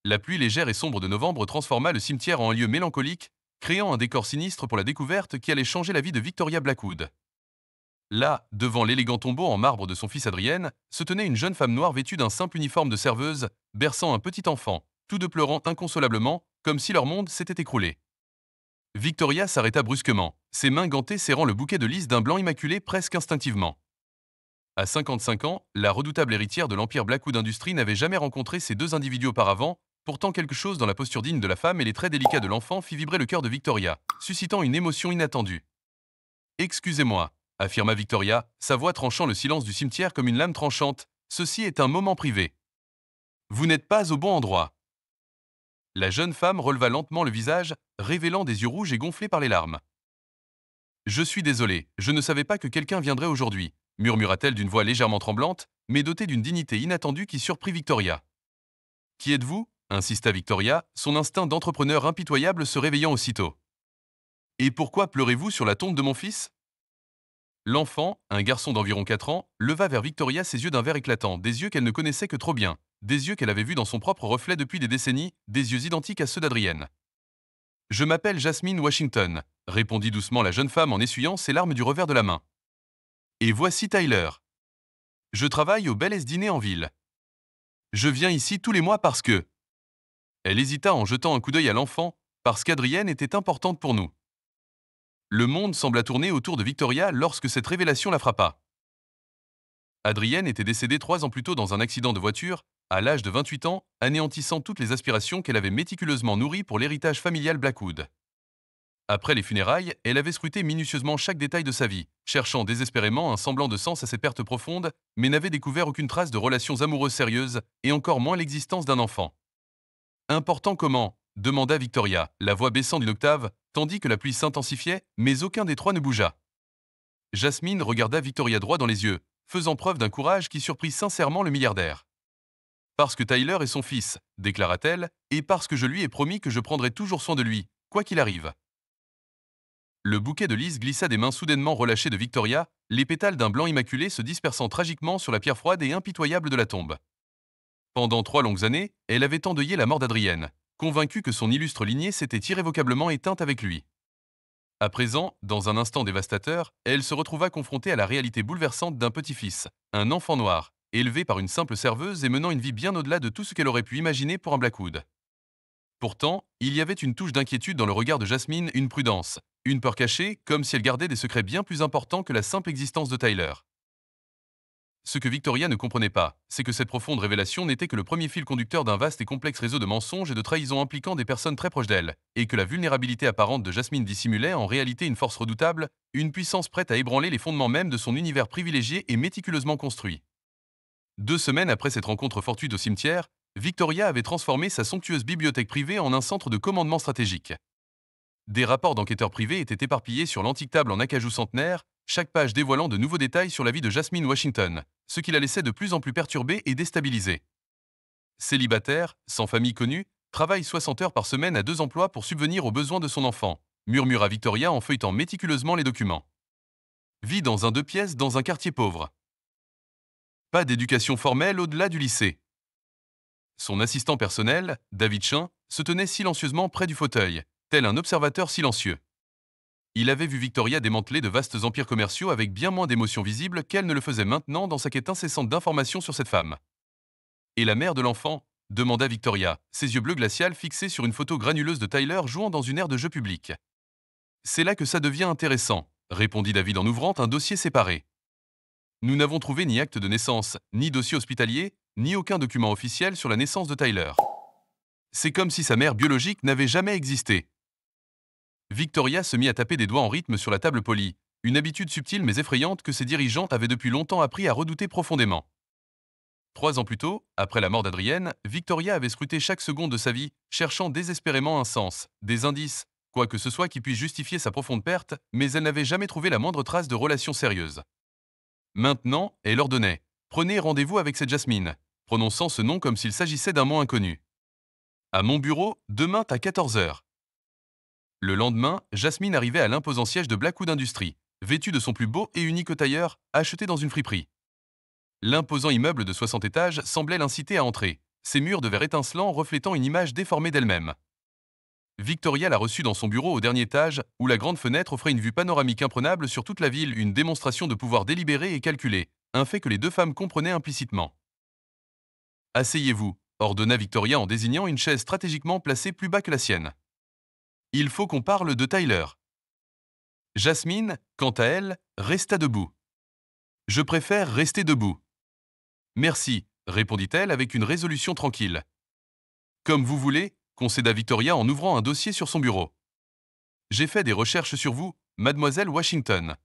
La pluie légère et sombre de novembre transforma le cimetière en un lieu mélancolique, créant un décor sinistre pour la découverte qui allait changer la vie de Victoria Blackwood. Là, devant l'élégant tombeau en marbre de son fils Adrienne, se tenait une jeune femme noire vêtue d'un simple uniforme de serveuse, berçant un petit enfant, tous deux pleurant inconsolablement, comme si leur monde s'était écroulé. Victoria s'arrêta brusquement, ses mains gantées serrant le bouquet de lys d'un blanc immaculé presque instinctivement. À 55 ans, la redoutable héritière de l'empire Blackwood Industries n'avait jamais rencontré ces deux individus auparavant, pourtant quelque chose dans la posture digne de la femme et les traits délicats de l'enfant fit vibrer le cœur de Victoria, suscitant une émotion inattendue. Excusez-moi, affirma Victoria, sa voix tranchant le silence du cimetière comme une lame tranchante, ceci est un moment privé. Vous n'êtes pas au bon endroit. La jeune femme releva lentement le visage, révélant des yeux rouges et gonflés par les larmes. Je suis désolée, je ne savais pas que quelqu'un viendrait aujourd'hui, murmura-t-elle d'une voix légèrement tremblante, mais dotée d'une dignité inattendue qui surprit Victoria. Qui êtes-vous insista Victoria, son instinct d'entrepreneur impitoyable se réveillant aussitôt. Et pourquoi pleurez-vous sur la tombe de mon fils? L'enfant, un garçon d'environ 4 ans, leva vers Victoria ses yeux d'un vert éclatant, des yeux qu'elle ne connaissait que trop bien, des yeux qu'elle avait vus dans son propre reflet depuis des décennies, des yeux identiques à ceux d'Adrienne. Je m'appelle Jasmine Washington, répondit doucement la jeune femme en essuyant ses larmes du revers de la main. Et voici Tyler. Je travaille au Bel Dîner en ville. Je viens ici tous les mois parce que... Elle hésita en jetant un coup d'œil à l'enfant, parce qu'Adrienne était importante pour nous. Le monde sembla tourner autour de Victoria lorsque cette révélation la frappa. Adrienne était décédée 3 ans plus tôt dans un accident de voiture, à l'âge de 28 ans, anéantissant toutes les aspirations qu'elle avait méticuleusement nourries pour l'héritage familial Blackwood. Après les funérailles, elle avait scruté minutieusement chaque détail de sa vie, cherchant désespérément un semblant de sens à ses pertes profondes, mais n'avait découvert aucune trace de relations amoureuses sérieuses, et encore moins l'existence d'un enfant. Important comment demanda Victoria, la voix baissant d'une octave, tandis que la pluie s'intensifiait, mais aucun des trois ne bougea. Jasmine regarda Victoria droit dans les yeux, faisant preuve d'un courage qui surprit sincèrement le milliardaire. Parce que Tyler est son fils, déclara-t-elle, et parce que je lui ai promis que je prendrai toujours soin de lui, quoi qu'il arrive. Le bouquet de lys glissa des mains soudainement relâchées de Victoria, les pétales d'un blanc immaculé se dispersant tragiquement sur la pierre froide et impitoyable de la tombe. Pendant 3 longues années, elle avait endeuillé la mort d'Adrienne, convaincue que son illustre lignée s'était irrévocablement éteinte avec lui. À présent, dans un instant dévastateur, elle se retrouva confrontée à la réalité bouleversante d'un petit-fils, un enfant noir, élevé par une simple serveuse et menant une vie bien au-delà de tout ce qu'elle aurait pu imaginer pour un Blackwood. Pourtant, il y avait une touche d'inquiétude dans le regard de Jasmine, une prudence, une peur cachée, comme si elle gardait des secrets bien plus importants que la simple existence de Tyler. Ce que Victoria ne comprenait pas, c'est que cette profonde révélation n'était que le premier fil conducteur d'un vaste et complexe réseau de mensonges et de trahisons impliquant des personnes très proches d'elle, et que la vulnérabilité apparente de Jasmine dissimulait en réalité une force redoutable, une puissance prête à ébranler les fondements mêmes de son univers privilégié et méticuleusement construit. 2 semaines après cette rencontre fortuite au cimetière, Victoria avait transformé sa somptueuse bibliothèque privée en un centre de commandement stratégique. Des rapports d'enquêteurs privés étaient éparpillés sur l'antique table en acajou centenaire, chaque page dévoilant de nouveaux détails sur la vie de Jasmine Washington, ce qui la laissait de plus en plus perturbée et déstabilisée. Célibataire, sans famille connue, travaille 60 heures par semaine à 2 emplois pour subvenir aux besoins de son enfant, murmura Victoria en feuilletant méticuleusement les documents. Vit dans un 2 pièces dans un quartier pauvre. Pas d'éducation formelle au-delà du lycée. Son assistant personnel, David Chin, se tenait silencieusement près du fauteuil, tel un observateur silencieux. Il avait vu Victoria démanteler de vastes empires commerciaux avec bien moins d'émotion visible qu'elle ne le faisait maintenant dans sa quête incessante d'informations sur cette femme. Et la mère de l'enfant demanda Victoria, ses yeux bleus glacial fixés sur une photo granuleuse de Tyler jouant dans une aire de jeu public. C'est là que ça devient intéressant, répondit David en ouvrant un dossier séparé. Nous n'avons trouvé ni acte de naissance, ni dossier hospitalier, ni aucun document officiel sur la naissance de Tyler. C'est comme si sa mère biologique n'avait jamais existé. Victoria se mit à taper des doigts en rythme sur la table polie, une habitude subtile mais effrayante que ses dirigeants avaient depuis longtemps appris à redouter profondément. 3 ans plus tôt, après la mort d'Adrienne, Victoria avait scruté chaque seconde de sa vie, cherchant désespérément un sens, des indices, quoi que ce soit qui puisse justifier sa profonde perte, mais elle n'avait jamais trouvé la moindre trace de relation sérieuse. Maintenant, elle ordonnait « Prenez rendez-vous avec cette Jasmine », prononçant ce nom comme s'il s'agissait d'un mot inconnu. À mon bureau, demain à 14 heures. Le lendemain, Jasmine arrivait à l'imposant siège de Blackwood Industries, vêtue de son plus beau et unique tailleur, acheté dans une friperie. L'imposant immeuble de 60 étages semblait l'inciter à entrer, ses murs de verre étincelant reflétant une image déformée d'elle-même. Victoria l'a reçue dans son bureau au dernier étage, où la grande fenêtre offrait une vue panoramique imprenable sur toute la ville, une démonstration de pouvoir délibéré et calculé, un fait que les deux femmes comprenaient implicitement. Asseyez-vous, ordonna Victoria en désignant une chaise stratégiquement placée plus bas que la sienne. Il faut qu'on parle de Tyler. Jasmine, quant à elle, resta debout. Je préfère rester debout. Merci, répondit-elle avec une résolution tranquille. Comme vous voulez, concéda Victoria en ouvrant un dossier sur son bureau. J'ai fait des recherches sur vous, mademoiselle Washington.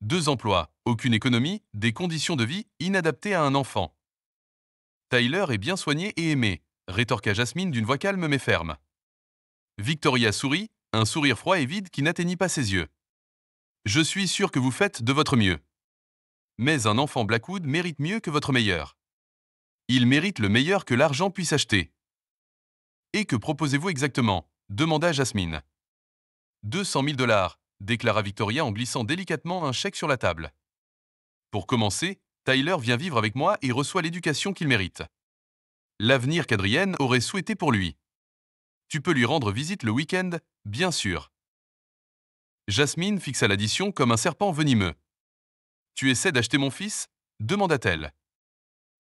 2 emplois, aucune économie, des conditions de vie inadaptées à un enfant. Tyler est bien soigné et aimé, rétorqua Jasmine d'une voix calme mais ferme. Victoria sourit, un sourire froid et vide qui n'atteignit pas ses yeux. Je suis sûr que vous faites de votre mieux. Mais un enfant Blackwood mérite mieux que votre meilleur. Il mérite le meilleur que l'argent puisse acheter. Et que proposez-vous exactement demanda Jasmine. 200 000 $, déclara Victoria en glissant délicatement un chèque sur la table. Pour commencer, Tyler vient vivre avec moi et reçoit l'éducation qu'il mérite. L'avenir qu'Adrienne aurait souhaité pour lui. Tu peux lui rendre visite le week-end, bien sûr. Jasmine fixa l'addition comme un serpent venimeux. Tu essaies d'acheter mon fils demanda-t-elle.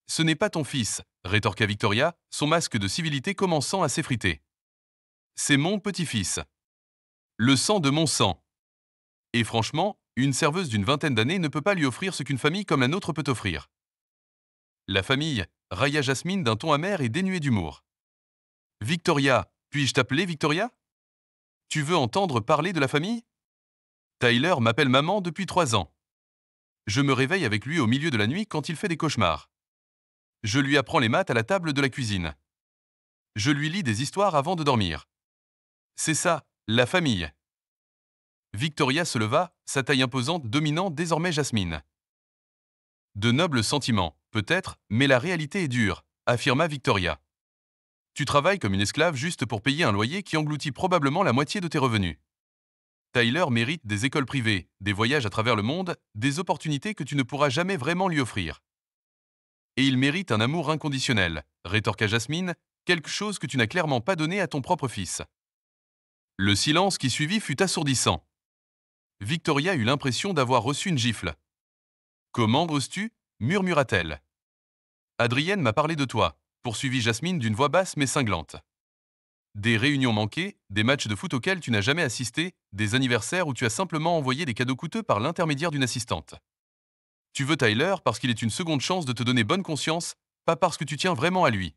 Ce n'est pas ton fils, rétorqua Victoria, son masque de civilité commençant à s'effriter. C'est mon petit-fils. Le sang de mon sang. Et franchement, une serveuse d'une vingtaine d'années ne peut pas lui offrir ce qu'une famille comme la nôtre peut offrir. La famille, railla Jasmine d'un ton amer et dénué d'humour. Victoria, puis-je t'appeler Victoria? Tu veux entendre parler de la famille? Tyler m'appelle maman depuis 3 ans. Je me réveille avec lui au milieu de la nuit quand il fait des cauchemars. Je lui apprends les maths à la table de la cuisine. Je lui lis des histoires avant de dormir. C'est ça, la famille. Victoria se leva, sa taille imposante dominant désormais Jasmine. De nobles sentiments, peut-être, mais la réalité est dure, affirma Victoria. Tu travailles comme une esclave juste pour payer un loyer qui engloutit probablement la moitié de tes revenus. Tyler mérite des écoles privées, des voyages à travers le monde, des opportunités que tu ne pourras jamais vraiment lui offrir. Et il mérite un amour inconditionnel, rétorqua Jasmine, quelque chose que tu n'as clairement pas donné à ton propre fils. Le silence qui suivit fut assourdissant. Victoria eut l'impression d'avoir reçu une gifle. Comment oses-tu murmura-t-elle. Adrienne m'a parlé de toi, poursuivit Jasmine d'une voix basse mais cinglante. Des réunions manquées, des matchs de foot auxquels tu n'as jamais assisté, des anniversaires où tu as simplement envoyé des cadeaux coûteux par l'intermédiaire d'une assistante. Tu veux Tyler parce qu'il est une seconde chance de te donner bonne conscience, pas parce que tu tiens vraiment à lui.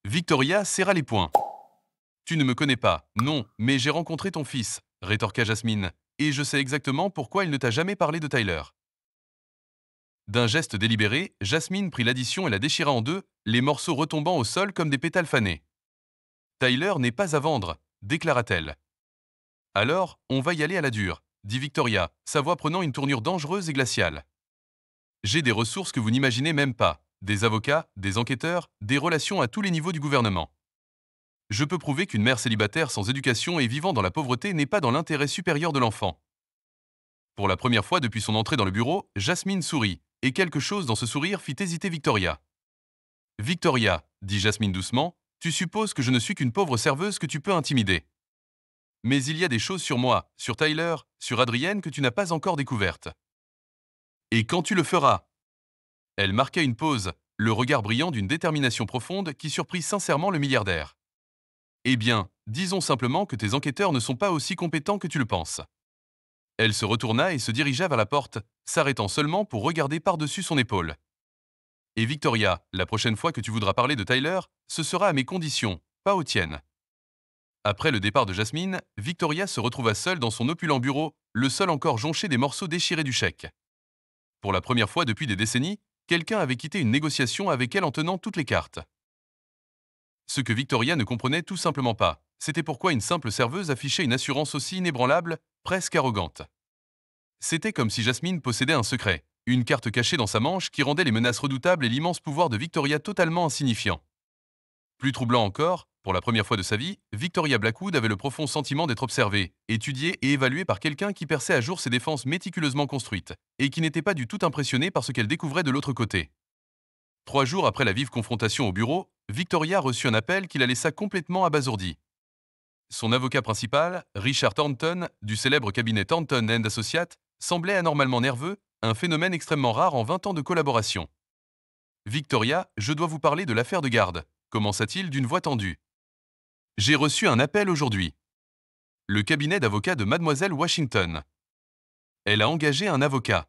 Victoria serra les poings. Tu ne me connais pas, non, mais j'ai rencontré ton fils, rétorqua Jasmine, et je sais exactement pourquoi il ne t'a jamais parlé de Tyler. D'un geste délibéré, Jasmine prit l'addition et la déchira en deux, les morceaux retombant au sol comme des pétales fanés. Tyler n'est pas à vendre, déclara-t-elle. Alors, on va y aller à la dure, dit Victoria, sa voix prenant une tournure dangereuse et glaciale. J'ai des ressources que vous n'imaginez même pas, des avocats, des enquêteurs, des relations à tous les niveaux du gouvernement. Je peux prouver qu'une mère célibataire sans éducation et vivant dans la pauvreté n'est pas dans l'intérêt supérieur de l'enfant. Pour la première fois depuis son entrée dans le bureau, Jasmine sourit, et quelque chose dans ce sourire fit hésiter Victoria. Victoria, dit Jasmine doucement, tu supposes que je ne suis qu'une pauvre serveuse que tu peux intimider. Mais il y a des choses sur moi, sur Tyler, sur Adrienne que tu n'as pas encore découvertes. Et quand tu le feras? Elle marqua une pause, le regard brillant d'une détermination profonde qui surprit sincèrement le milliardaire. Eh bien, disons simplement que tes enquêteurs ne sont pas aussi compétents que tu le penses. Elle se retourna et se dirigea vers la porte, s'arrêtant seulement pour regarder par-dessus son épaule. Et Victoria, la prochaine fois que tu voudras parler de Tyler, ce sera à mes conditions, pas aux tiennes. Après le départ de Jasmine, Victoria se retrouva seule dans son opulent bureau, le sol encore jonché des morceaux déchirés du chèque. Pour la première fois depuis des décennies, quelqu'un avait quitté une négociation avec elle en tenant toutes les cartes. Ce que Victoria ne comprenait tout simplement pas, c'était pourquoi une simple serveuse affichait une assurance aussi inébranlable, presque arrogante. C'était comme si Jasmine possédait un secret, une carte cachée dans sa manche qui rendait les menaces redoutables et l'immense pouvoir de Victoria totalement insignifiants. Plus troublant encore, pour la première fois de sa vie, Victoria Blackwood avait le profond sentiment d'être observée, étudiée et évaluée par quelqu'un qui perçait à jour ses défenses méticuleusement construites, et qui n'était pas du tout impressionné par ce qu'elle découvrait de l'autre côté. 3 jours après la vive confrontation au bureau, Victoria reçut un appel qui la laissa complètement abasourdie. Son avocat principal, Richard Thornton, du célèbre cabinet Thornton and Associates, semblait anormalement nerveux, un phénomène extrêmement rare en 20 ans de collaboration. Victoria, je dois vous parler de l'affaire de garde, commença-t-il d'une voix tendue. J'ai reçu un appel aujourd'hui. Le cabinet d'avocats de Mademoiselle Washington. Elle a engagé un avocat.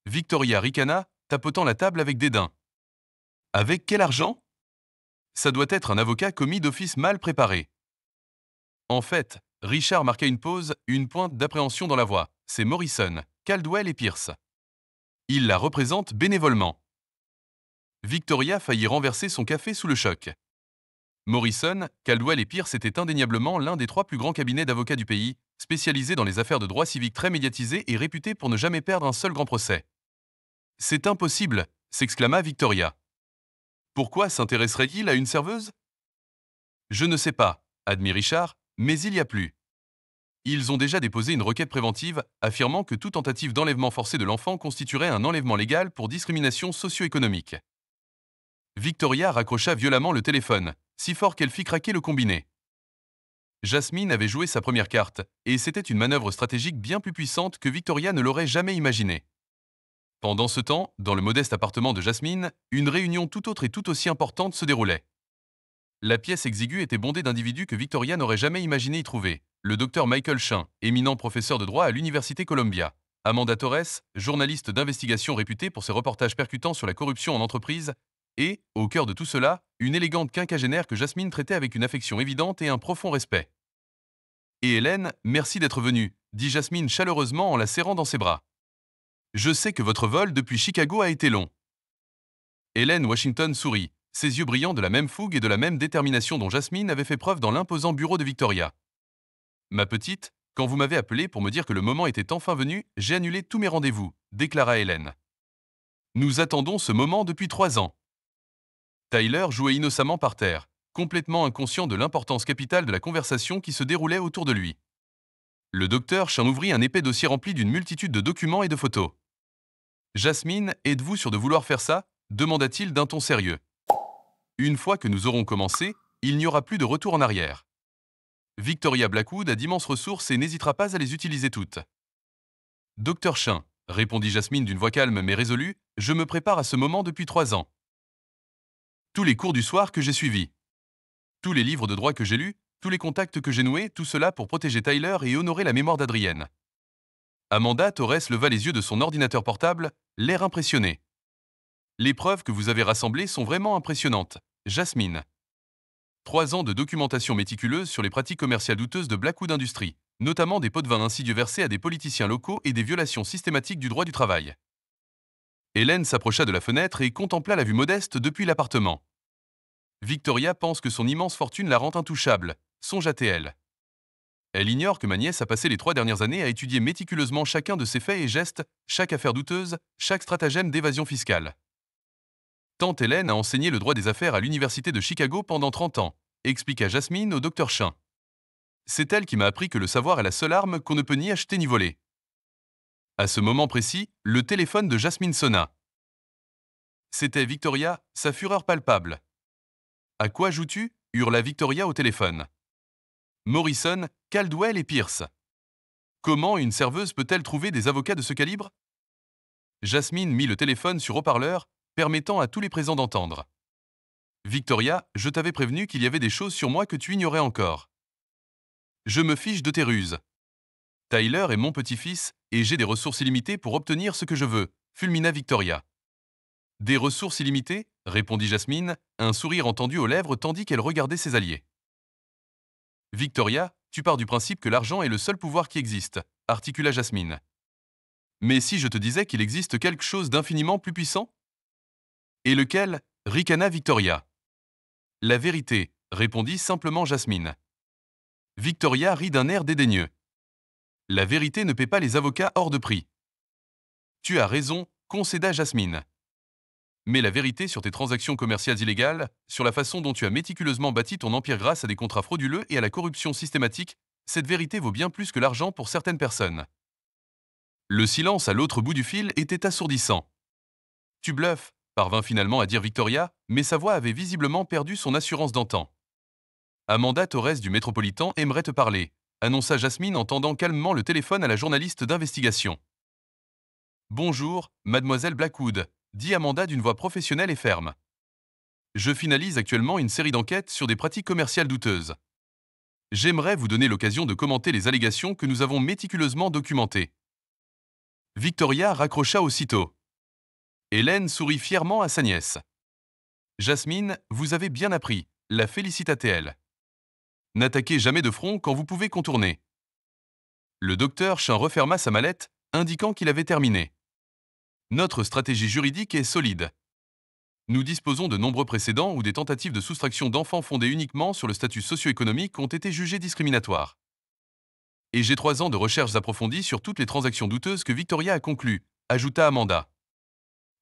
Victoria ricana, tapotant la table avec dédain. Avec quel argent? Ça doit être un avocat commis d'office mal préparé. En fait, Richard marqua une pause, une pointe d'appréhension dans la voix. C'est Morrison, Caldwell et Pierce. Il la représente bénévolement. Victoria faillit renverser son café sous le choc. Morrison, Caldwell et Pierce étaient indéniablement l'un des 3 plus grands cabinets d'avocats du pays, spécialisés dans les affaires de droit civique très médiatisées et réputés pour ne jamais perdre un seul grand procès. C'est impossible, s'exclama Victoria. Pourquoi s'intéresserait-il à une serveuse? Je ne sais pas, admit Richard, mais il y a plus. Ils ont déjà déposé une requête préventive affirmant que toute tentative d'enlèvement forcé de l'enfant constituerait un enlèvement légal pour discrimination socio-économique. Victoria raccrocha violemment le téléphone, si fort qu'elle fit craquer le combiné. Jasmine avait joué sa première carte, et c'était une manœuvre stratégique bien plus puissante que Victoria ne l'aurait jamais imaginée. Pendant ce temps, dans le modeste appartement de Jasmine, une réunion tout autre et tout aussi importante se déroulait. La pièce exiguë était bondée d'individus que Victoria n'aurait jamais imaginé y trouver. Le docteur Michael Chin, éminent professeur de droit à l'Université Columbia. Amanda Torres, journaliste d'investigation réputée pour ses reportages percutants sur la corruption en entreprise. Et, au cœur de tout cela, une élégante quinquagénaire que Jasmine traitait avec une affection évidente et un profond respect. Et Hélène, merci d'être venue, dit Jasmine chaleureusement en la serrant dans ses bras. Je sais que votre vol depuis Chicago a été long. Hélène Washington sourit, ses yeux brillant de la même fougue et de la même détermination dont Jasmine avait fait preuve dans l'imposant bureau de Victoria. Ma petite, quand vous m'avez appelé pour me dire que le moment était enfin venu, j'ai annulé tous mes rendez-vous, déclara Hélène. Nous attendons ce moment depuis 3 ans. Tyler jouait innocemment par terre, complètement inconscient de l'importance capitale de la conversation qui se déroulait autour de lui. Le docteur Chin ouvrit un épais dossier rempli d'une multitude de documents et de photos. Jasmine, êtes-vous sûre de vouloir faire ça? Demanda-t-il d'un ton sérieux. Une fois que nous aurons commencé, il n'y aura plus de retour en arrière. Victoria Blackwood a d'immenses ressources et n'hésitera pas à les utiliser toutes. Docteur Chin, répondit Jasmine d'une voix calme mais résolue, je me prépare à ce moment depuis 3 ans. Tous les cours du soir que j'ai suivis, tous les livres de droit que j'ai lus, tous les contacts que j'ai noués, tout cela pour protéger Tyler et honorer la mémoire d'Adrienne. Amanda Torres leva les yeux de son ordinateur portable, l'air impressionné. Les preuves que vous avez rassemblées sont vraiment impressionnantes, Jasmine. 3 ans de documentation méticuleuse sur les pratiques commerciales douteuses de Blackwood Industries, notamment des pots de vin insidieux versés à des politiciens locaux et des violations systématiques du droit du travail. Hélène s'approcha de la fenêtre et contempla la vue modeste depuis l'appartement. Victoria pense que son immense fortune la rend intouchable, songe-t-elle. Elle ignore que ma nièce a passé les 3 dernières années à étudier méticuleusement chacun de ses faits et gestes, chaque affaire douteuse, chaque stratagème d'évasion fiscale. Tante Hélène a enseigné le droit des affaires à l'Université de Chicago pendant 30 ans, expliqua Jasmine au docteur Chin. C'est elle qui m'a appris que le savoir est la seule arme qu'on ne peut ni acheter ni voler. À ce moment précis, le téléphone de Jasmine sonna. C'était Victoria, sa fureur palpable. À quoi joues-tu? Hurla Victoria au téléphone. Morrison, Caldwell et Pierce. Comment une serveuse peut-elle trouver des avocats de ce calibre? Jasmine mit le téléphone sur haut-parleur, permettant à tous les présents d'entendre. Victoria, je t'avais prévenu qu'il y avait des choses sur moi que tu ignorais encore. Je me fiche de tes ruses. Tyler est mon petit-fils, et j'ai des ressources illimitées pour obtenir ce que je veux, fulmina Victoria. Des ressources illimitées? Répondit Jasmine, un sourire entendu aux lèvres tandis qu'elle regardait ses alliés. Victoria, tu pars du principe que l'argent est le seul pouvoir qui existe, articula Jasmine. Mais si je te disais qu'il existe quelque chose d'infiniment plus puissant? Et lequel? Ricana Victoria. La vérité, répondit simplement Jasmine. Victoria rit d'un air dédaigneux. La vérité ne paie pas les avocats hors de prix. Tu as raison, concéda Jasmine. Mais la vérité sur tes transactions commerciales illégales, sur la façon dont tu as méticuleusement bâti ton empire grâce à des contrats frauduleux et à la corruption systématique, cette vérité vaut bien plus que l'argent pour certaines personnes. Le silence à l'autre bout du fil était assourdissant. Tu bluffes, parvint finalement à dire Victoria, mais sa voix avait visiblement perdu son assurance d'antan. Amanda Torres du Métropolitan aimerait te parler, annonça Jasmine en tendant calmement le téléphone à la journaliste d'investigation. Bonjour, mademoiselle Blackwood, dit Amanda d'une voix professionnelle et ferme. Je finalise actuellement une série d'enquêtes sur des pratiques commerciales douteuses. J'aimerais vous donner l'occasion de commenter les allégations que nous avons méticuleusement documentées. Victoria raccrocha aussitôt. Hélène sourit fièrement à sa nièce. Jasmine, vous avez bien appris, la félicita-t-elle. N'attaquez jamais de front quand vous pouvez contourner. Le docteur Chin referma sa mallette, indiquant qu'il avait terminé. Notre stratégie juridique est solide. Nous disposons de nombreux précédents où des tentatives de soustraction d'enfants fondées uniquement sur le statut socio-économique ont été jugées discriminatoires. Et j'ai 3 ans de recherches approfondies sur toutes les transactions douteuses que Victoria a conclues, ajouta Amanda.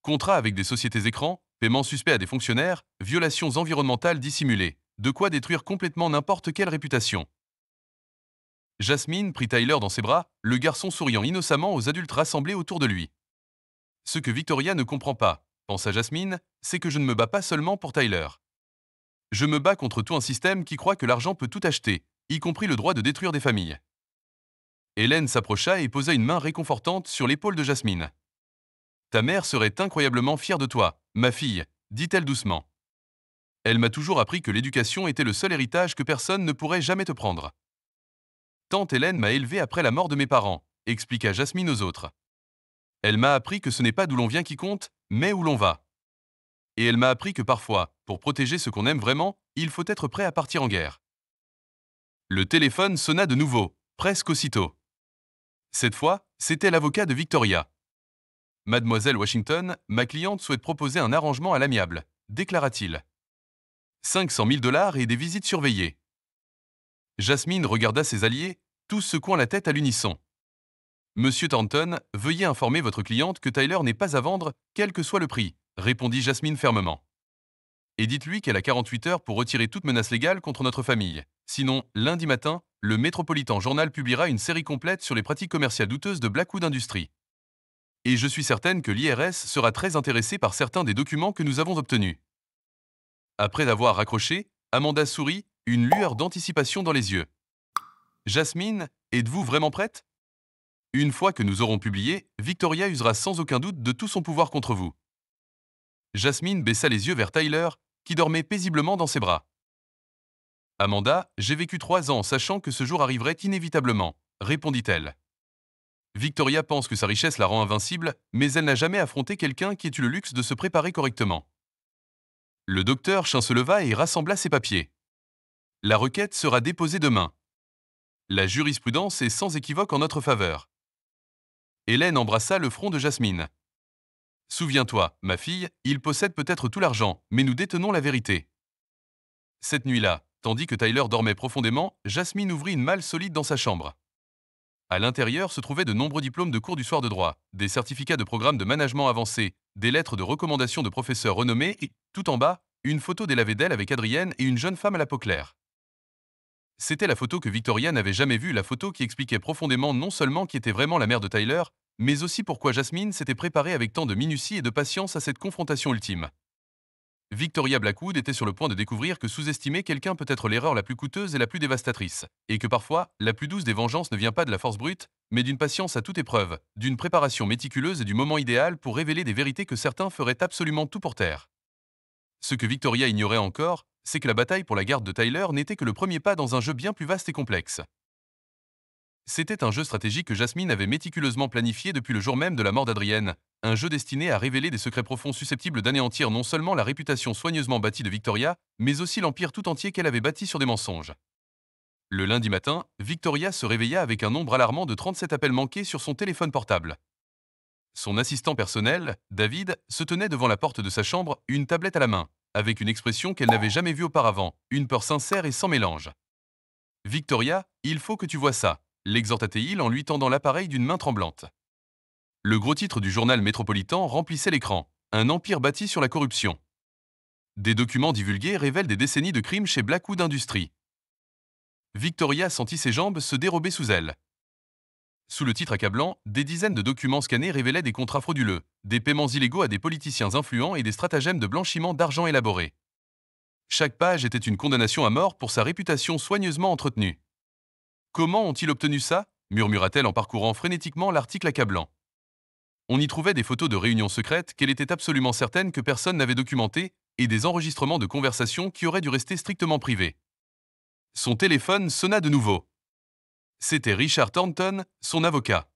Contrats avec des sociétés écrans, paiements suspects à des fonctionnaires, violations environnementales dissimulées, de quoi détruire complètement n'importe quelle réputation. Jasmine prit Tyler dans ses bras, le garçon souriant innocemment aux adultes rassemblés autour de lui. Ce que Victoria ne comprend pas, pensa Jasmine, c'est que je ne me bats pas seulement pour Tyler. Je me bats contre tout un système qui croit que l'argent peut tout acheter, y compris le droit de détruire des familles. Hélène s'approcha et posa une main réconfortante sur l'épaule de Jasmine. Ta mère serait incroyablement fière de toi, ma fille, dit-elle doucement. Elle m'a toujours appris que l'éducation était le seul héritage que personne ne pourrait jamais te prendre. Tante Hélène m'a élevée après la mort de mes parents, expliqua Jasmine aux autres. Elle m'a appris que ce n'est pas d'où l'on vient qui compte, mais où l'on va. Et elle m'a appris que parfois, pour protéger ce qu'on aime vraiment, il faut être prêt à partir en guerre. Le téléphone sonna de nouveau, presque aussitôt. Cette fois, c'était l'avocat de Victoria. Mademoiselle Washington, ma cliente souhaite proposer un arrangement à l'amiable, déclara-t-il. 500 000 $ et des visites surveillées. Jasmine regarda ses alliés, tous secouant la tête à l'unisson. Monsieur Thornton, veuillez informer votre cliente que Tyler n'est pas à vendre, quel que soit le prix, répondit Jasmine fermement. Et dites-lui qu'elle a 48 heures pour retirer toute menace légale contre notre famille. Sinon, lundi matin, le Métropolitan Journal publiera une série complète sur les pratiques commerciales douteuses de Blackwood Industries. Et je suis certaine que l'IRS sera très intéressé par certains des documents que nous avons obtenus. Après avoir raccroché, Amanda sourit, une lueur d'anticipation dans les yeux. Jasmine, êtes-vous vraiment prête? Une fois que nous aurons publié, Victoria usera sans aucun doute de tout son pouvoir contre vous. Jasmine baissa les yeux vers Tyler, qui dormait paisiblement dans ses bras. Amanda, j'ai vécu 3 ans sachant que ce jour arriverait inévitablement, répondit-elle. Victoria pense que sa richesse la rend invincible, mais elle n'a jamais affronté quelqu'un qui ait eu le luxe de se préparer correctement. Le docteur Chin se leva et rassembla ses papiers. La requête sera déposée demain. La jurisprudence est sans équivoque en notre faveur. Hélène embrassa le front de Jasmine. Souviens-toi, ma fille, il possède peut-être tout l'argent, mais nous détenons la vérité. Cette nuit-là, tandis que Tyler dormait profondément, Jasmine ouvrit une malle solide dans sa chambre. À l'intérieur se trouvaient de nombreux diplômes de cours du soir de droit, des certificats de programme de management avancé, des lettres de recommandation de professeurs renommés et, tout en bas, une photo délavée d'elle avec Adrienne et une jeune femme à la peau claire. C'était la photo que Victoria n'avait jamais vue, la photo qui expliquait profondément non seulement qui était vraiment la mère de Tyler, mais aussi pourquoi Jasmine s'était préparée avec tant de minutie et de patience à cette confrontation ultime. Victoria Blackwood était sur le point de découvrir que sous-estimer quelqu'un peut être l'erreur la plus coûteuse et la plus dévastatrice, et que parfois, la plus douce des vengeances ne vient pas de la force brute, mais d'une patience à toute épreuve, d'une préparation méticuleuse et du moment idéal pour révéler des vérités que certains feraient absolument tout pour taire. Ce que Victoria ignorait encore, c'est que la bataille pour la garde de Tyler n'était que le premier pas dans un jeu bien plus vaste et complexe. C'était un jeu stratégique que Jasmine avait méticuleusement planifié depuis le jour même de la mort d'Adrienne, un jeu destiné à révéler des secrets profonds susceptibles d'anéantir non seulement la réputation soigneusement bâtie de Victoria, mais aussi l'empire tout entier qu'elle avait bâti sur des mensonges. Le lundi matin, Victoria se réveilla avec un nombre alarmant de 37 appels manqués sur son téléphone portable. Son assistant personnel, David, se tenait devant la porte de sa chambre, une tablette à la main, avec une expression qu'elle n'avait jamais vue auparavant, une peur sincère et sans mélange. « Victoria, il faut que tu vois ça », l'exhorta-t-il en lui tendant l'appareil d'une main tremblante. Le gros titre du journal Métropolitan remplissait l'écran, un empire bâti sur la corruption. Des documents divulgués révèlent des décennies de crimes chez Blackwood Industries. Victoria sentit ses jambes se dérober sous elle. Sous le titre accablant, des dizaines de documents scannés révélaient des contrats frauduleux, des paiements illégaux à des politiciens influents et des stratagèmes de blanchiment d'argent élaborés. Chaque page était une condamnation à mort pour sa réputation soigneusement entretenue. Comment ont-ils obtenu ça murmura-t-elle en parcourant frénétiquement l'article accablant. On y trouvait des photos de réunions secrètes qu'elle était absolument certaine que personne n'avait documentées et des enregistrements de conversations qui auraient dû rester strictement privés. Son téléphone sonna de nouveau. C'était Richard Thornton, son avocat.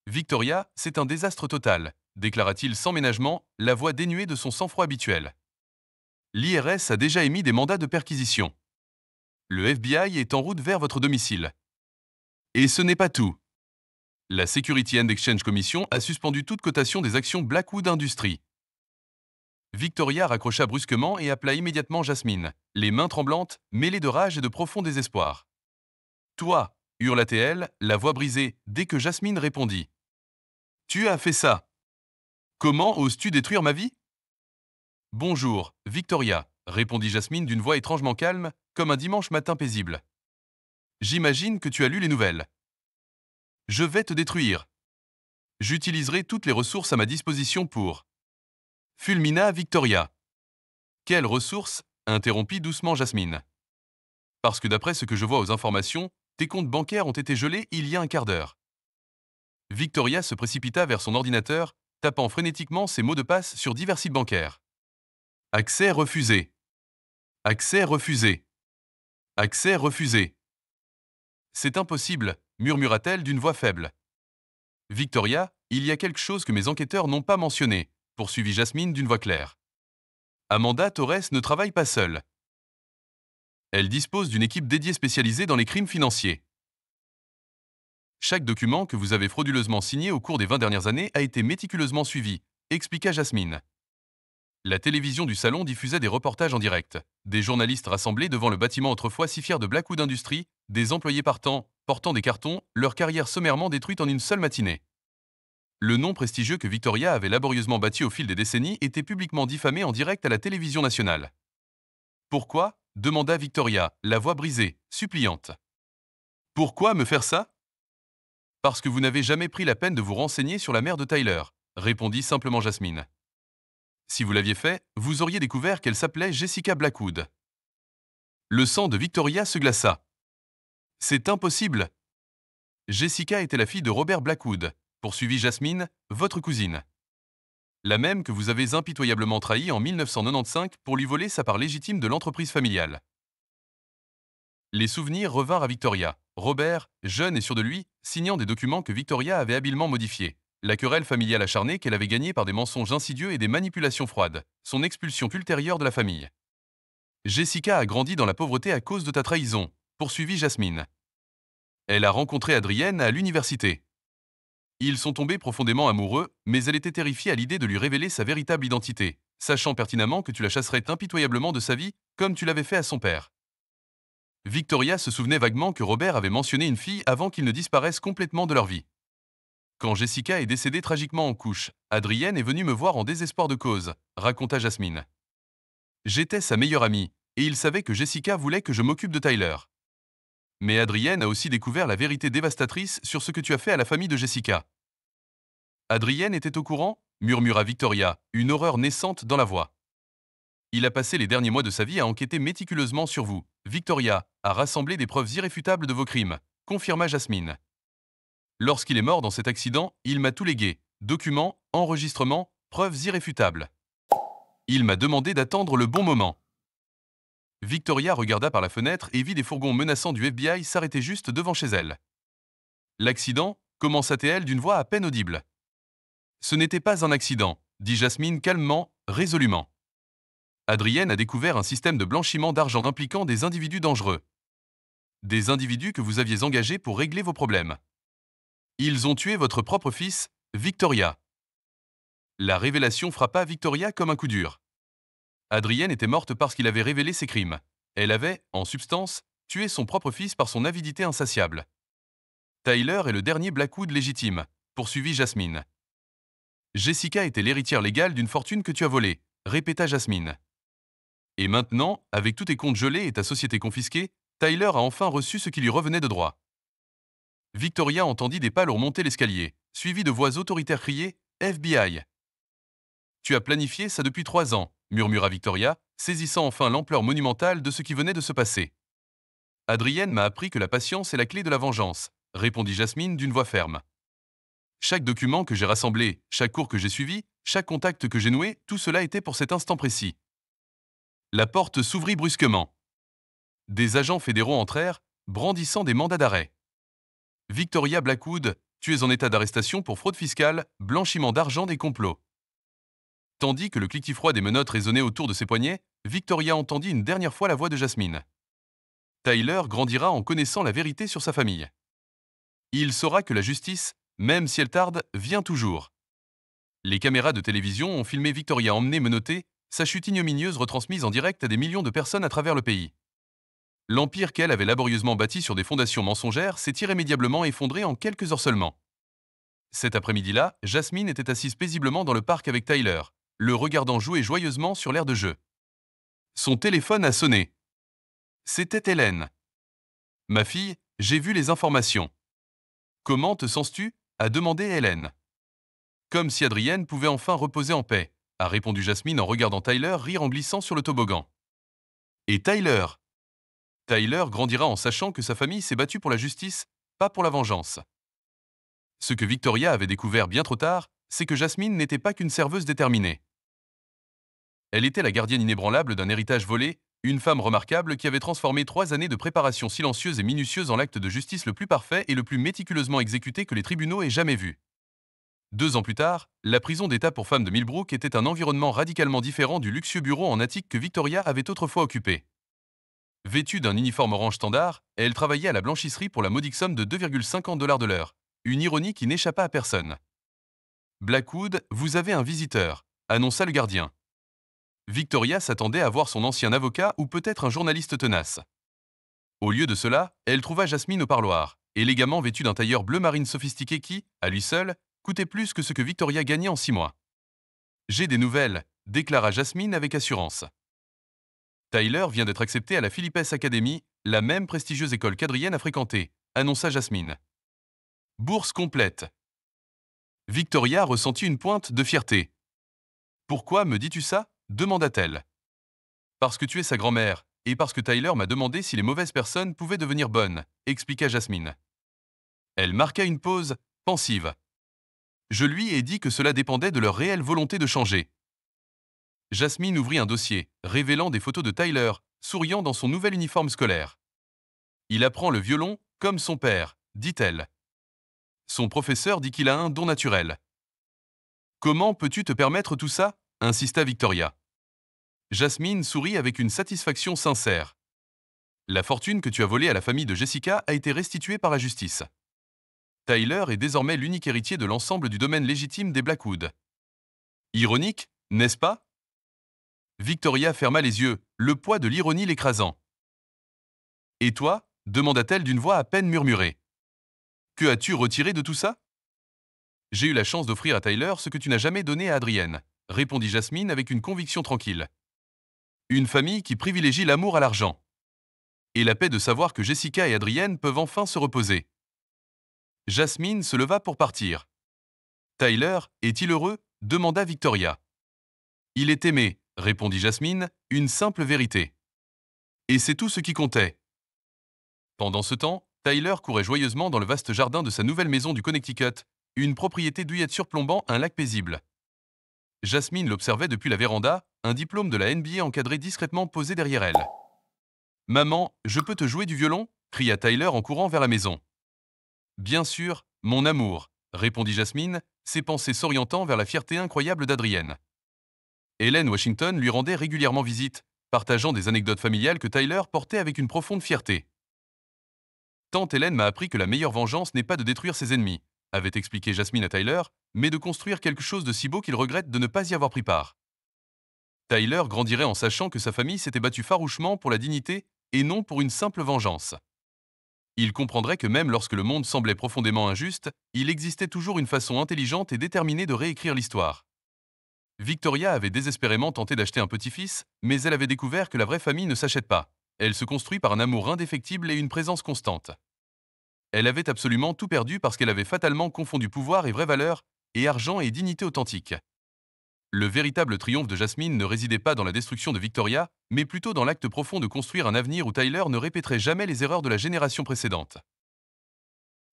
Victoria, c'est un désastre total, déclara-t-il sans ménagement, la voix dénuée de son sang-froid habituel. L'IRS a déjà émis des mandats de perquisition. Le FBI est en route vers votre domicile. Et ce n'est pas tout. La Security and Exchange Commission a suspendu toute cotation des actions Blackwood Industries. Victoria raccrocha brusquement et appela immédiatement Jasmine, les mains tremblantes, mêlées de rage et de profond désespoir. Toi, hurla-t-elle, la voix brisée, dès que Jasmine répondit. Tu as fait ça. Comment oses-tu détruire ma vie? Bonjour, Victoria, répondit Jasmine d'une voix étrangement calme, comme un dimanche matin paisible. J'imagine que tu as lu les nouvelles. Je vais te détruire. J'utiliserai toutes les ressources à ma disposition pour... Fulmina Victoria. Quelles ressources interrompit doucement Jasmine. Parce que d'après ce que je vois aux informations, tes comptes bancaires ont été gelés il y a un quart d'heure. Victoria se précipita vers son ordinateur, tapant frénétiquement ses mots de passe sur divers sites bancaires. Accès refusé. Accès refusé. Accès refusé. C'est impossible, murmura-t-elle d'une voix faible. Victoria, il y a quelque chose que mes enquêteurs n'ont pas mentionné, poursuivit Jasmine d'une voix claire. Amanda Torres ne travaille pas seule. Elle dispose d'une équipe dédiée spécialisée dans les crimes financiers. Chaque document que vous avez frauduleusement signé au cours des 20 dernières années a été méticuleusement suivi, expliqua Jasmine. La télévision du salon diffusait des reportages en direct. Des journalistes rassemblés devant le bâtiment autrefois si fier de Blackwood Industries, des employés portant des cartons, leur carrière sommairement détruite en une seule matinée. Le nom prestigieux que Victoria avait laborieusement bâti au fil des décennies était publiquement diffamé en direct à la télévision nationale. Pourquoi demanda Victoria, la voix brisée, suppliante. Pourquoi me faire ça? Parce que vous n'avez jamais pris la peine de vous renseigner sur la mère de Tyler, répondit simplement Jasmine. Si vous l'aviez fait, vous auriez découvert qu'elle s'appelait Jessica Blackwood. Le sang de Victoria se glaça. C'est impossible. Jessica était la fille de Robert Blackwood, poursuivit Jasmine, votre cousine. La même que vous avez impitoyablement trahie en 1995 pour lui voler sa part légitime de l'entreprise familiale. Les souvenirs revinrent à Victoria. Robert, jeune et sûr de lui, signant des documents que Victoria avait habilement modifiés. La querelle familiale acharnée qu'elle avait gagnée par des mensonges insidieux et des manipulations froides. Son expulsion ultérieure de la famille. Jessica a grandi dans la pauvreté à cause de ta trahison, poursuivit Jasmine. Elle a rencontré Adrienne à l'université. Ils sont tombés profondément amoureux, mais elle était terrifiée à l'idée de lui révéler sa véritable identité, sachant pertinemment que tu la chasserais impitoyablement de sa vie, comme tu l'avais fait à son père. Victoria se souvenait vaguement que Robert avait mentionné une fille avant qu'ils ne disparaissent complètement de leur vie. Quand Jessica est décédée tragiquement en couche, Adrienne est venue me voir en désespoir de cause, raconta Jasmine. J'étais sa meilleure amie, et il savait que Jessica voulait que je m'occupe de Tyler. Mais Adrienne a aussi découvert la vérité dévastatrice sur ce que tu as fait à la famille de Jessica. Adrienne était au courant murmura Victoria, une horreur naissante dans la voix. Il a passé les derniers mois de sa vie à enquêter méticuleusement sur vous. Victoria a rassemblé des preuves irréfutables de vos crimes, confirma Jasmine. Lorsqu'il est mort dans cet accident, il m'a tout légué. Documents, enregistrements, preuves irréfutables. Il m'a demandé d'attendre le bon moment. Victoria regarda par la fenêtre et vit des fourgons menaçants du FBI s'arrêter juste devant chez elle. L'accident commença-t-elle d'une voix à peine audible. Ce n'était pas un accident, dit Jasmine calmement, résolument. Adrienne a découvert un système de blanchiment d'argent impliquant des individus dangereux. Des individus que vous aviez engagés pour régler vos problèmes. Ils ont tué votre propre fils, Victoria. La révélation frappa Victoria comme un coup dur. Adrienne était morte parce qu'il avait révélé ses crimes. Elle avait, en substance, tué son propre fils par son avidité insatiable. Tyler est le dernier Blackwood légitime, poursuivit Jasmine. Jessica était l'héritière légale d'une fortune que tu as volée, répéta Jasmine. Et maintenant, avec tous tes comptes gelés et ta société confisquée, Tyler a enfin reçu ce qui lui revenait de droit. Victoria entendit des pas leur monter l'escalier, suivis de voix autoritaires criées « FBI ». Tu as planifié ça depuis 3 ans, murmura Victoria, saisissant enfin l'ampleur monumentale de ce qui venait de se passer. Adrienne m'a appris que la patience est la clé de la vengeance, répondit Jasmine d'une voix ferme. Chaque document que j'ai rassemblé, chaque cours que j'ai suivi, chaque contact que j'ai noué, tout cela était pour cet instant précis. La porte s'ouvrit brusquement. Des agents fédéraux entrèrent, brandissant des mandats d'arrêt. Victoria Blackwood, tu es en état d'arrestation pour fraude fiscale, blanchiment d'argent des complots. Tandis que le cliquetis froid des menottes résonnait autour de ses poignets, Victoria entendit une dernière fois la voix de Jasmine. Tyler grandira en connaissant la vérité sur sa famille. Il saura que la justice, même si elle tarde, vient toujours. Les caméras de télévision ont filmé Victoria emmenée menottée, sa chute ignominieuse retransmise en direct à des millions de personnes à travers le pays. L'empire qu'elle avait laborieusement bâti sur des fondations mensongères s'est irrémédiablement effondré en quelques heures seulement. Cet après-midi-là, Jasmine était assise paisiblement dans le parc avec Tyler, le regardant jouer joyeusement sur l'aire de jeu. Son téléphone a sonné. C'était Hélène. « Ma fille, j'ai vu les informations. »« Comment te sens-tu » a demandé Hélène. « Comme si Adrienne pouvait enfin reposer en paix », a répondu Jasmine en regardant Tyler rire en glissant sur le toboggan. « Et Tyler ?» Tyler grandira en sachant que sa famille s'est battue pour la justice, pas pour la vengeance. Ce que Victoria avait découvert bien trop tard, c'est que Jasmine n'était pas qu'une serveuse déterminée. Elle était la gardienne inébranlable d'un héritage volé, une femme remarquable qui avait transformé 3 années de préparation silencieuse et minutieuse en l'acte de justice le plus parfait et le plus méticuleusement exécuté que les tribunaux aient jamais vu. 2 ans plus tard, la prison d'État pour femmes de Millbrook était un environnement radicalement différent du luxueux bureau en attique que Victoria avait autrefois occupé. Vêtue d'un uniforme orange standard, elle travaillait à la blanchisserie pour la modique somme de 2,50 $ de l'heure, une ironie qui n'échappa à personne. « Blackwood, vous avez un visiteur », annonça le gardien. Victoria s'attendait à voir son ancien avocat ou peut-être un journaliste tenace. Au lieu de cela, elle trouva Jasmine au parloir, élégamment vêtue d'un tailleur bleu marine sophistiqué qui, à lui seul, coûtait plus que ce que Victoria gagnait en 6 mois. « J'ai des nouvelles », déclara Jasmine avec assurance. Tyler vient d'être accepté à la Philippes Academy, la même prestigieuse école qu'Adrienne a fréquentée, annonça Jasmine. Bourse complète. Victoria ressentit une pointe de fierté. Pourquoi me dis-tu ça demanda-t-elle. Parce que tu es sa grand-mère, et parce que Tyler m'a demandé si les mauvaises personnes pouvaient devenir bonnes, expliqua Jasmine. Elle marqua une pause, pensive. Je lui ai dit que cela dépendait de leur réelle volonté de changer. Jasmine ouvrit un dossier, révélant des photos de Tyler, souriant dans son nouvel uniforme scolaire. Il apprend le violon comme son père, dit-elle. Son professeur dit qu'il a un don naturel. Comment peux-tu te permettre tout ça insista Victoria. Jasmine sourit avec une satisfaction sincère. La fortune que tu as volée à la famille de Jessica a été restituée par la justice. Tyler est désormais l'unique héritier de l'ensemble du domaine légitime des Blackwood. Ironique, n'est-ce pas? Victoria ferma les yeux, le poids de l'ironie l'écrasant. Et toi demanda-t-elle d'une voix à peine murmurée. Que as-tu retiré de tout ça? J'ai eu la chance d'offrir à Tyler ce que tu n'as jamais donné à Adrienne, répondit Jasmine avec une conviction tranquille. Une famille qui privilégie l'amour à l'argent. Et la paix de savoir que Jessica et Adrienne peuvent enfin se reposer. Jasmine se leva pour partir. Tyler, est-il heureux demanda Victoria. Il est aimé, répondit Jasmine, une simple vérité. Et c'est tout ce qui comptait. Pendant ce temps, Tyler courait joyeusement dans le vaste jardin de sa nouvelle maison du Connecticut, une propriété douillette surplombant un lac paisible. Jasmine l'observait depuis la véranda, un diplôme de la NBA encadré discrètement posé derrière elle. « Maman, je peux te jouer du violon » cria Tyler en courant vers la maison. « Bien sûr, mon amour » répondit Jasmine, ses pensées s'orientant vers la fierté incroyable d'Adrienne. Hélène Washington lui rendait régulièrement visite, partageant des anecdotes familiales que Tyler portait avec une profonde fierté. « Tante Hélène m'a appris que la meilleure vengeance n'est pas de détruire ses ennemis », avait expliqué Jasmine à Tyler, mais de construire quelque chose de si beau qu'il regrette de ne pas y avoir pris part. Tyler grandirait en sachant que sa famille s'était battue farouchement pour la dignité et non pour une simple vengeance. Il comprendrait que même lorsque le monde semblait profondément injuste, il existait toujours une façon intelligente et déterminée de réécrire l'histoire. Victoria avait désespérément tenté d'acheter un petit-fils, mais elle avait découvert que la vraie famille ne s'achète pas. Elle se construit par un amour indéfectible et une présence constante. Elle avait absolument tout perdu parce qu'elle avait fatalement confondu pouvoir et vraies valeurs, et argent et dignité authentique. Le véritable triomphe de Jasmine ne résidait pas dans la destruction de Victoria, mais plutôt dans l'acte profond de construire un avenir où Tyler ne répéterait jamais les erreurs de la génération précédente.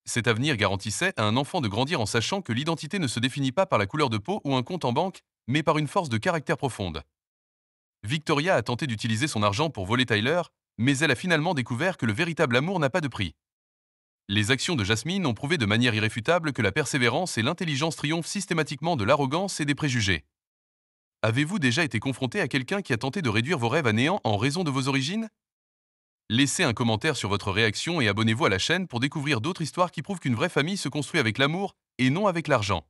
Cet avenir garantissait à un enfant de grandir en sachant que l'identité ne se définit pas par la couleur de peau ou un compte en banque, mais par une force de caractère profonde. Victoria a tenté d'utiliser son argent pour voler Tyler, mais elle a finalement découvert que le véritable amour n'a pas de prix. Les actions de Jasmine ont prouvé de manière irréfutable que la persévérance et l'intelligence triomphent systématiquement de l'arrogance et des préjugés. Avez-vous déjà été confronté à quelqu'un qui a tenté de réduire vos rêves à néant en raison de vos origines? Laissez un commentaire sur votre réaction et abonnez-vous à la chaîne pour découvrir d'autres histoires qui prouvent qu'une vraie famille se construit avec l'amour et non avec l'argent.